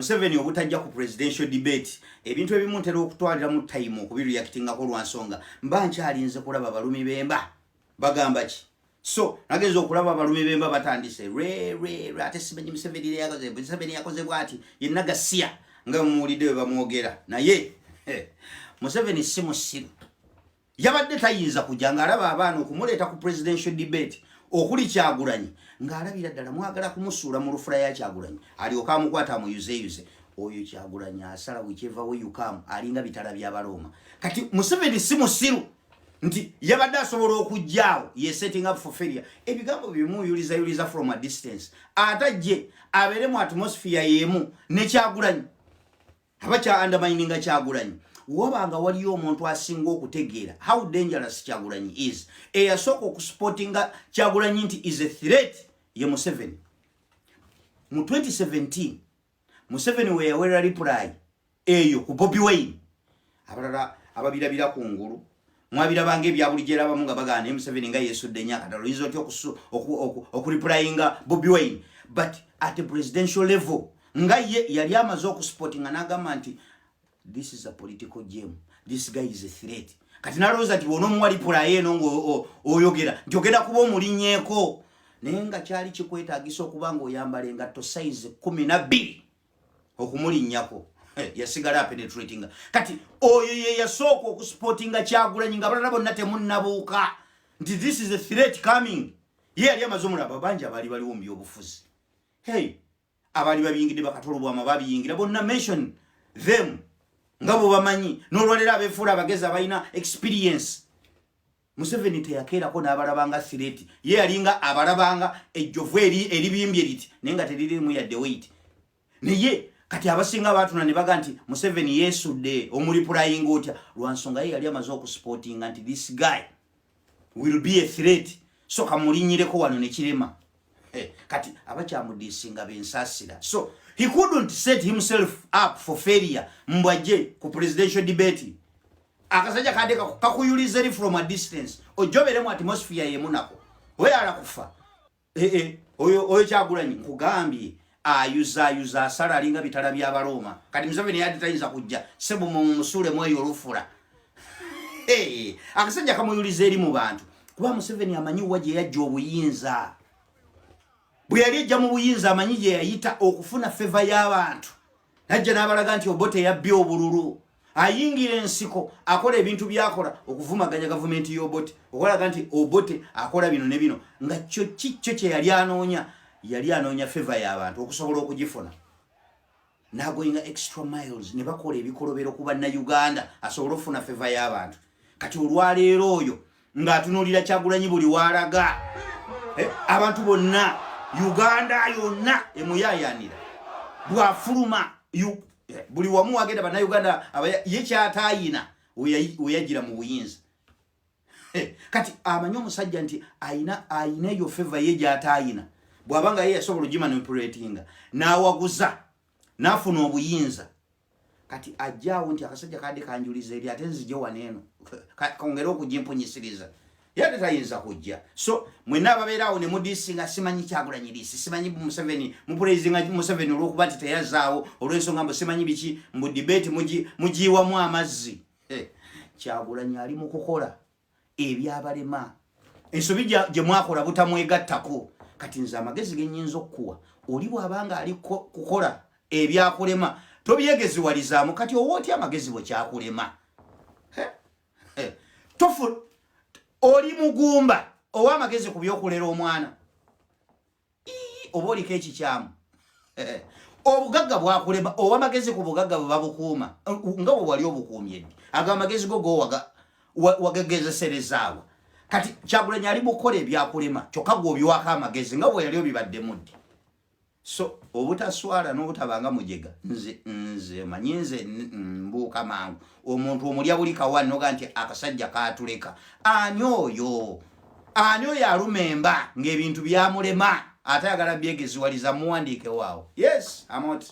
Museveni obutajja ku presidential debate ebintu ebimu ntera okutwalira mu time okubireactinga ko lwansonga mba nkyalinze kulaba balumi bemba bagamba ki so nageza okulaba abalumi bemba batandise ate simanyi Museveni yakoze bwati yenna gasiya nga muwulidde bamwogera naye Museveni si musiru yabadde tayinza kujja ng'alaba abaana okumuleeta ku presidential debate okuli Kyagulanyi ng'alabira ddala mwagala kumusuula mu lufula ya Kyagulanyi alyoka amukwata amuyuzeyuze oyo Kyagulanyi asala whichever way you come alinga bitala bya Baroma kati Museveni si musiru nti yabadde asobola okujjaawo ye setting up for failure ebigambo bimu yuliza from a distance atajje abere mu atmosphere yemu ne Kyagulanyi abacha undermining Kyagulanyi wabanga waliyo omuntu asinga okutegeera how dangerous Kyagulanyi is eyasooka okusportinga Kyagulanyi nti is a threat ye Museveni mu 2017 Museveni we yawera reply eyo ku Bobi Wine abalala ababirabira ku ngulu mwabira bange bya bulijera bamu nga bagane Museveni nga yesudde nyaka dalo izo tyo okureplyinga Bobi Wine but at the presidential level nga ye yali amaze okusportinga nagamba nti this is a political game. This guy is a threat. Kati naroza ti bono mwali pula yeno ngo oyogera. Njogera kuba omulinnyeko. Nenga kyali kikwetaagisa okubanga oyambale ngatto size 12 okumulinnyako. Yasigala penetrating. Kati oyo ye yasooka okusportinga Kyagulanyi nga balala bonna temunnabuuka. Nti this is a threat coming. Ye yali amazomula babanja bali wombi obufuzi. Hey, abali babiyingidde bakatolobwa amababiyingira bonna mention them. Ngabo bamanyi nolwalera abefura abageza bayina experience Museveni teyakera ko nabalabanga threat ye yalinga abalabanga ejjovu eribimbye liti nenga teriri mu ya the weight niye kati abasinga batuna ne baga nti Museveni yesudde omuliplying otya lwansonga ye yali amaze okusporting anti this guy will be a threat so kamulinyireko wano ne kirema kati abacyamudisinga bensasira so he couldn't set himself up for failure mbwaje ku presidential debate akasajja kade kakuyulize from a distance ojobere mu atmosphere ye munako we ala kufa oyo Kyagulanyi nkugambye ayuza asala alinga bitala bya Baroma kati Museveni yadi tayinza kujja sebo mu musule mweyo olufula akasajja kamuyulize eri mu bantu kuba Museveni amanyi waje yajja obuyinza buyali ejja mu buyinza amanyi je yayita okufuna favor y'abantu najja nabalaga nti Obote yabbye obululu ayingira ensiko akola ebintu byakola okuvumaganya government y'Obote okolaga nti Obote akola bino ne bino nga kyo kye yali anoonya favor y'abantu okusobola okugifuna nagoyinga extra miles ne bakola ebikolobero kuba na Uganda asobola okufuna favor y'abantu kati olwaleero oyo ng'atunuulira Kyagulanyi buli walaga abantu bonna Uganda yonna emuyayanira bwafuluma buli wamu agenda bana Uganda ye kyatayina oyagira mu buyinza kati amanyo omusajja nti ayina yo favor ye gyatayina bwabanga ye yasobola ogimanipulatinga nawaguza nafuna obuyinza kati ajjaawo nti akasajja kade kanjuliza eri ate nzije waneeno kongera okugimpunyisiriza yade tayinza kujja so mwena ababeerawo ne mudisinga simanyi Kyagulanyi lisi simanyi Museveni mupulaizinga Museveni olwokuba nti teyazaawo olw'ensonga mbu simanyi biki mu debate mugiwamu amazzi Kyagulanyi ali mu kukola ebyabalema ensobi gye mwakola butamwegattako kati nze amagezi gennyinza okukuwa oli bw'abanga ali kukola ebyakulema tobyegeziwalizaamu kati oba otya amagezi bwe kyakulema tofu oli mugumba owa magezi ku byokulera omwana oba oliko ekikyamu obugagga bwakulema owa magezi ku bugagga bwe babukuuma nga bwe wali obukuumye ddi aga amagezi go wagagezeserezaawo kati Kyagulanyi ali mukola ebyakulema kyokka gwe obiwako amagezi nga bwe yali obibaddemu ddi so obutaswala n'obutabanga mujega nze manyi nze mbuuka mangu omuntu omulya buli kawani noga nti akasajja kaatuleka ani oyo alumemba ng'ebintu byamulema ate ayagala byegeziwaliza muwandiike waawo yes I'm out